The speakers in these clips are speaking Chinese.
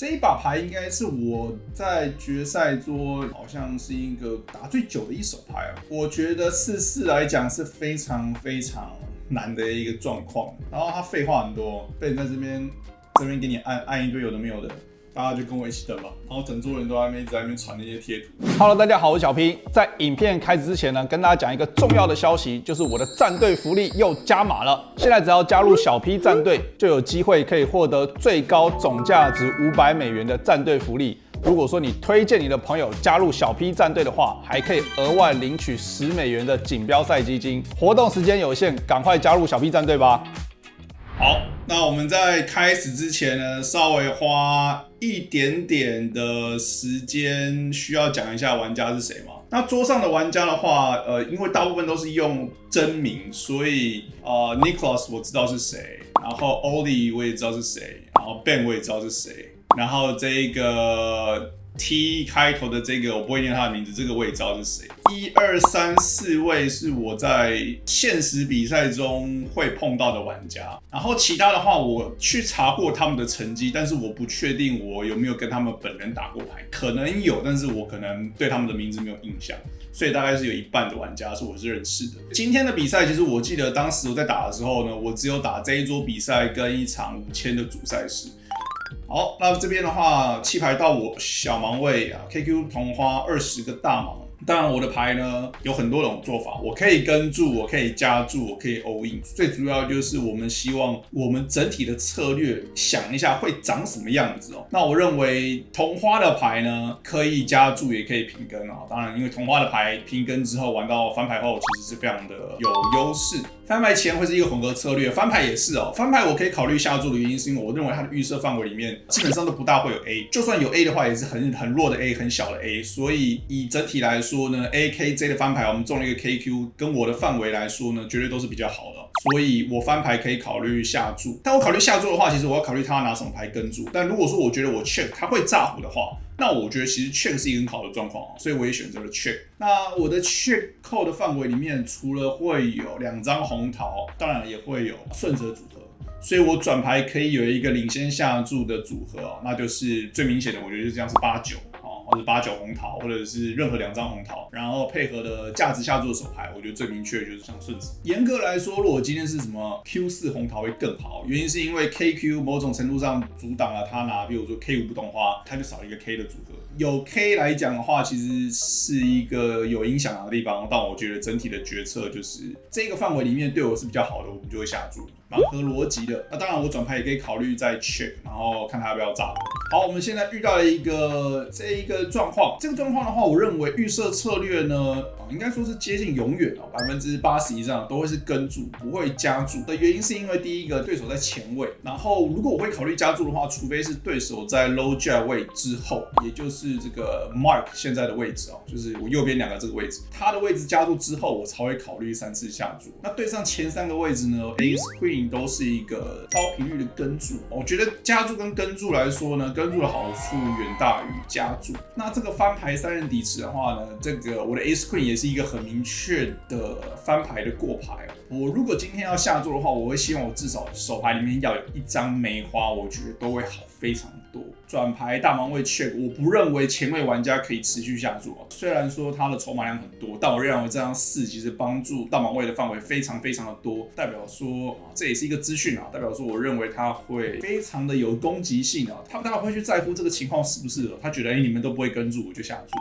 这一把牌应该是我在决赛桌好像是一个打最久的一手牌啊。我觉得4-4来讲是非常非常难的一个状况。然后他废话很多，被人在这边给你按一堆有的没有的。大家就跟我一起等吧，然后整桌人都在那边传那些贴图。Hello， 大家好，我是小 P。在影片开始之前呢，跟大家讲一个重要的消息，就是我的战队福利又加码了。现在只要加入小 P 战队，就有机会可以获得最高总价值$500的战队福利。如果说你推荐你的朋友加入小 P 战队的话，还可以额外领取$10的锦标赛基金。活动时间有限，赶快加入小 P 战队吧。好，那我们在开始之前呢，稍微花一点点的时间，需要讲一下玩家是谁嘛？那桌上的玩家的话，因为大部分都是用真名，所以Nicholas 我知道是谁，然后 Oli 我也知道是谁，然后 Ben 我也知道是谁，然后这一个 T 开头的这个我不会念他的名字，这个我也知道是谁。1、2、3、4位是我在现实比赛中会碰到的玩家，然后其他的话我去查过他们的成绩，但是我不确定我有没有跟他们本人打过牌，可能有，但是我可能对他们的名字没有印象，所以大概是有一半的玩家是我是认识的。今天的比赛其实我记得当时我在打的时候呢，我只有打这一桌比赛跟一场5000的主赛事。好，那这边的话，弃牌到我小盲位啊 ，KQ 同花20个大盲。当然，我的牌呢有很多种做法，我可以跟注，我可以加注，我可以 all in。最主要就是我们希望我们整体的策略想一下会长什么样子哦。那我认为同花的牌呢可以加注，也可以平跟啊。当然，因为同花的牌平跟之后玩到翻牌后，其实是非常的有优势。翻牌前会是一个混合策略，翻牌也是哦。翻牌我可以考虑下注的原因是因为我认为它的预设范围里面基本上都不大会有 A， 就算有 A 的话也是很弱的 A， 很小的 A， 所以以整体来说呢 ，AKJ 的翻牌我们中了一个 KQ， 跟我的范围来说呢，绝对都是比较好的，所以我翻牌可以考虑下注。但我考虑下注的话，其实我要考虑他拿什么牌跟注。但如果说我觉得我 check 他会炸胡的话，那我觉得其实 check 是一个很好的状况，所以我也选择了 check。那我的 check call 的范围里面，除了会有2张红桃，当然也会有顺折组合，所以我转牌可以有一个领先下注的组合哦，那就是最明显的，我觉得就这样是8-9。或者8-9红桃，或者是任何2张红桃，然后配合的价值下注的手牌，我觉得最明确的就是像顺子。严格来说，如果今天是什么 Q4 红桃会更好，原因是因为 KQ 某种程度上阻挡了他拿，比如说 K5 不动花，他就少了一个 K 的组合。有 K 来讲的话，其实是一个有影响的地方，但我觉得整体的决策就是这个范围里面对我是比较好的，我们就会下注。蛮合逻辑的。那当然，我转牌也可以考虑再 check， 然后看他要不要炸。好，我们现在遇到了这一个状况。这个状况的话，我认为预设策略呢，应该说是接近永远80%以上都会是跟注，不会加注的原因是因为第一个对手在前位，然后如果我会考虑加注的话，除非是对手在 low jack 位之后，也就是这个 Mark 现在的位置就是我右边2个这个位置，他的位置加注之后，我才会考虑3次下注。那对上前3个位置呢 ，Ace Queen 都是一个高频率的跟注。我觉得加注跟跟注来说呢，跟注的好处远大于加注。那这个翻牌3人底池的话呢，这个我的 Ace Queen 也是一个很明确的翻牌的过牌。我如果今天要下注的话，我会希望我至少手牌里面要有1张梅花，我觉得都会好非常多。转牌大盲位 check， 我不认为前位玩家可以持续下注。虽然说他的筹码量很多，但我认为这张4其实帮助大盲位的范围非常非常的多，代表说这也是一个资讯代表说我认为他会非常的有攻击性他不大会去在乎这个情况是不是他觉得你们都不会跟注，我就下注。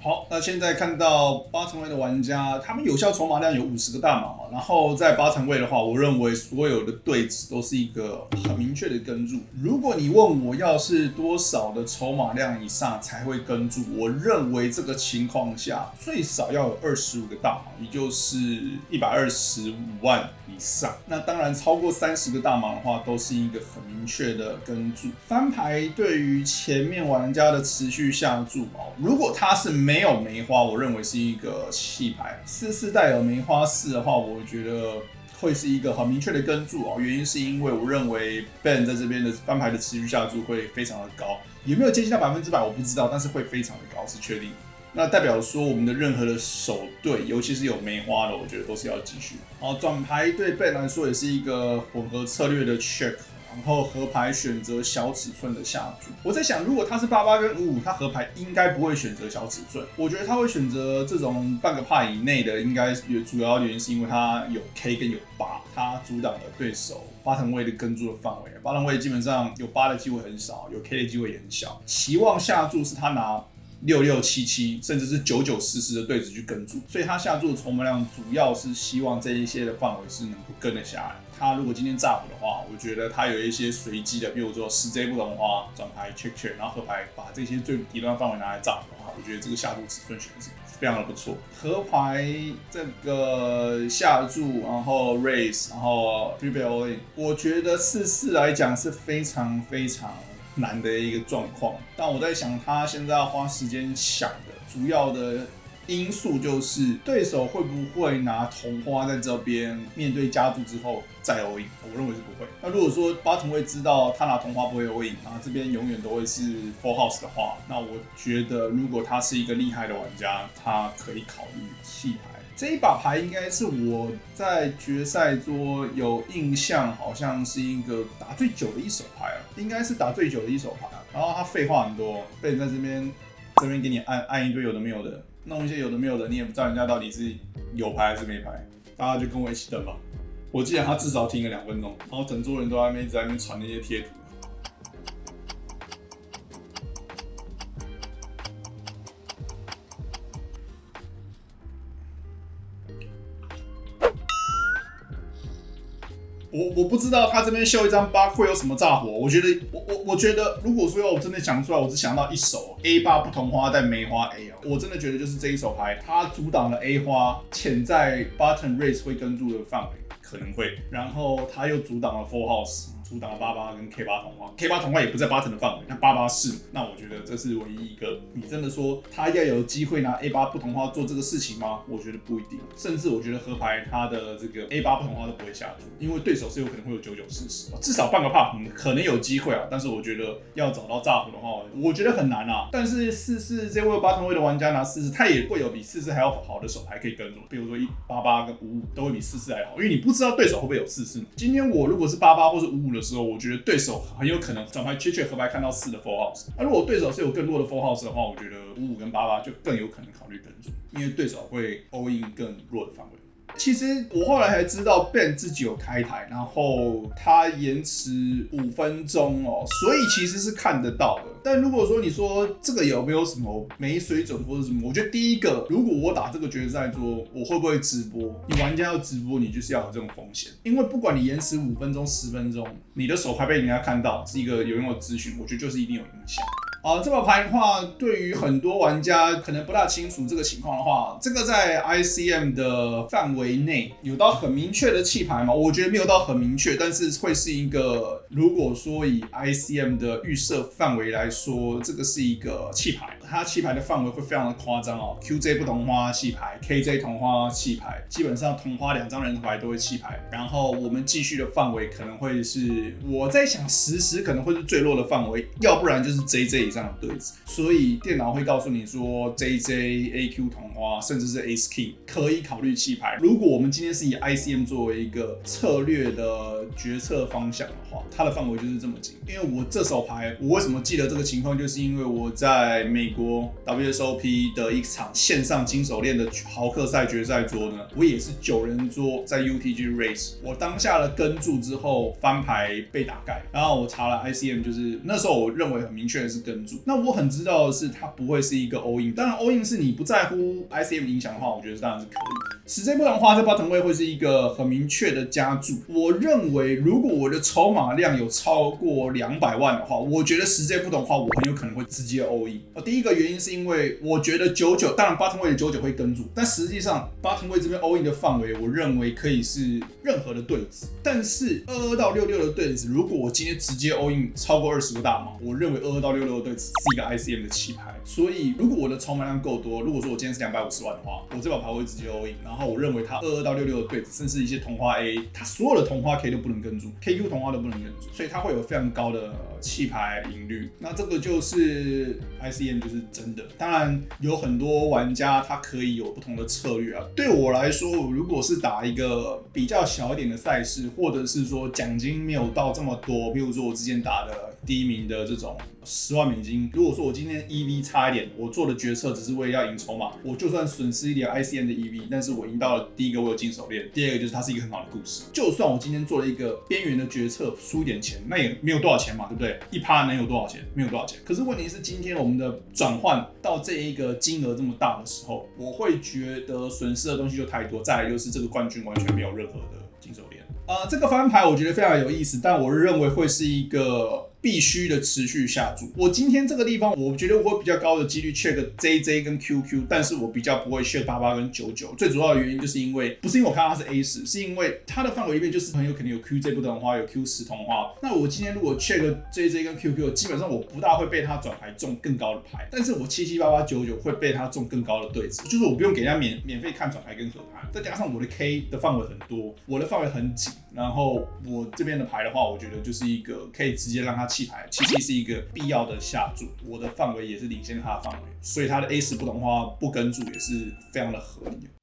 好，那现在看到8层位的玩家，他们有效筹码量有50个大盲然后在8层位的话，我认为所有的对子都是一个很明确的跟注。如果你问我要是多少的筹码量以上才会跟注，我认为这个情况下最少要有25个大盲，也就是125万以上。那当然超过30个大盲的话，都是一个很明确的跟注。翻牌对于前面玩家的持续下注如果他是没有梅花，我认为是一个弃牌。4-4带有梅花4的话，我觉得会是一个很明确的跟注原因是因为我认为 Ben 在这边的翻牌的持续下注会非常的高，有没有接近到100%我不知道，但是会非常的高是确定的。那代表说我们的任何的手对，尤其是有梅花的，我觉得都是要继续。转牌对 Ben 来说也是一个混合策略的 check。然后合牌选择小尺寸的下注。我在想，如果他是88跟55，他合牌应该不会选择小尺寸，我觉得他会选择这种半个帕以内的，应该主要原因是因为他有 K 跟有8，他阻挡了对手bottom weight的跟注的范围。bottom weight 基本上有8的机会很少，有 K 的机会也很小。期望下注是他拿6677甚至是9944的对子去跟注，所以他下注的筹码量主要是希望这一些的范围是能够跟得下来。他如果今天炸胡的话，我觉得他有一些随机的，比如说10J 不同的话，转牌 check， 然后合牌把这些最底端范围拿来炸胡的话，我觉得这个下注尺寸选的是非常的不错。合牌这个下注，然后 raise， 然后 3 bet all in， 我觉得44来讲是非常非常难的一个状况。但我在想，他现在要花时间想的主要的因素就是对手会不会拿同花在这边面对加注之后再 all in， 我认为是不会。那如果说bottom weight知道他拿同花不会 all in， 然后这边永远都会是 full house 的话，那我觉得如果他是一个厉害的玩家，他可以考虑弃牌。这一把牌应该是我在决赛桌有印象，好像是一个打最久的一手牌啊，应该是打最久的一手牌啊。然后他废话很多，被人在这边给你按一堆有的没有的，弄一些有的没有的，你也不知道人家到底是有牌还是没牌，大家就跟我一起等吧。我记得他至少停了2分钟，然后整桌人都在那边一直在那边传那些贴图。我不知道他这边秀一张8会有什么炸火。我觉得如果说我真的想出来，我只想到一手 A8 不同花带梅花 A， 我真的觉得就是这一手牌，它阻挡了 A 花潜在 button raise 会跟注的范围，可能会，然后他又阻挡了 full house， 阻挡了88跟 K8 同花 ，K8 同花也不在 button 的范围，那88是，那我觉得这是唯一一个，你真的说他要有机会拿 A8 不同花做这个事情吗？我觉得不一定，甚至我觉得合牌他的这个 A8 不同花都不会下注，因为对手是有可能会有9940，至少半个 pop 可能有机会啊，但是我觉得要找到炸胡的话，我觉得很难啊。但是44这位 button 位的玩家拿44，他也会有比44还要好的手牌可以跟住，比如说188跟55都会比44还好，因为你不知道对手会不会有44。今天我如果是88或是55的时候，我觉得对手很有可能转牌 check 合牌看到4的 full house， 那如果对手是有更多的 full house 的话，我觉得55跟88就更有可能考虑跟住，因为对手会 all in 更弱的范围。其实我后来才知道 Ben 自己有开台，然后他延迟5分钟哦，所以其实是看得到的。但如果说你说这个有没有什么没水准或者什么，我觉得第一个，如果我打这个决赛桌，我会不会直播？你玩家要直播，你就是要有这种风险，因为不管你延迟5分钟、10分钟，你的手牌被人家看到是一个有用的资讯，我觉得就是一定有影响。这把牌的话，对于很多玩家可能不大清楚这个情况的话，这个在 ICM 的范围内有到很明确的弃牌吗？我觉得没有到很明确，但是会是一个，如果说以 ICM 的预设范围来说，这个是一个弃牌。它弃牌的范围会非常的夸张哦 ，QJ 不同花弃牌 ，KJ 同花弃牌，基本上同花2张人头牌都会弃牌。然后我们继续的范围可能会是，我在想10可能会是最弱的范围，要不然就是 JJ 以上的对子。所以电脑会告诉你说 JJ、AQ 同花，甚至是 Ace King 可以考虑弃牌。如果我们今天是以 ICM 作为一个策略的决策方向的话，它的范围就是这么紧。因为我这手牌，我为什么记得这个情况，就是因为我在美国 WSOP 的一场线上金手链的豪客赛决赛桌呢，我也是9人桌在 UTG Race， 我当下了跟注之后翻牌被打盖，然后我查了 ICM， 就是那时候我认为很明确的是跟注。那我很知道的是，它不会是一个 all in， 当然 all in 是你不在乎 ICM 影响的话，我觉得当然是可以。10J 不同花在 bottom weight 会是一个很明确的加注。我认为如果我的筹码量有超过200万的话，我觉得10J 不同花我很有可能会直接 all in。第一个原因是因为我觉得99，当然 bottom weight 的99会跟住，但实际上 bottom weight 这边 all in 的范围，我认为可以是任何的对子。但是22到66的对子，如果我今天直接 all in 超过20个大盲，我认为22到66的对子是一个 ICM 的弃牌。所以如果我的筹码量够多，如果说我今天是250万的话，我这把牌会直接 all in，然后我认为它22到66的对子，甚至一些同花 A， 它所有的同花 K 都不能跟住 ，KQ 同花都不能跟住，所以它会有非常高的弃牌赢率。那这个就是 ICM 就是是真的。当然有很多玩家他可以有不同的策略啊。对我来说，如果是打一个比较小一点的赛事，或者是说奖金没有到这么多，比如说我之前打的第1名的这种10万美金，如果说我今天 EV 差一点，我做的决策只是为了要赢筹码，我就算损失一点 ICM 的 EV， 但是我赢到了第一个我有金手链，第二个就是它是一个很好的故事。就算我今天做了一个边缘的决策，输一点钱，那也没有多少钱嘛，对不对？1%能有多少钱？没有多少钱。可是问题是，今天我们的转换到这一个金额这么大的时候，我会觉得损失的东西就太多。再来就是这个冠军完全没有任何的金手链。这个翻牌我觉得非常有意思，但我认为会是一个必须的持续下注。我今天这个地方，我觉得我会比较高的几率 check JJ 跟 QQ， 但是我比较不会 check 88跟99。最主要的原因就是因为不是因为我看到它是 A10， 是因为它的范围里面就是很有可能有 QJ 不同花，有 Q10 同花。那我今天如果 check JJ 跟 QQ， 基本上我不大会被它转牌中更高的牌，但是我77、88、99会被它中更高的对子，就是我不用给人家免费看转牌跟合盘，再加上我的 K 的范围很多，我的范围很紧，然后我这边的牌的话，我觉得就是一个可以直接让它弃牌，其实是一个必要的下注。我的范围也是领先它的范围，所以它的 A10 不同花不跟注也是非常的合理的。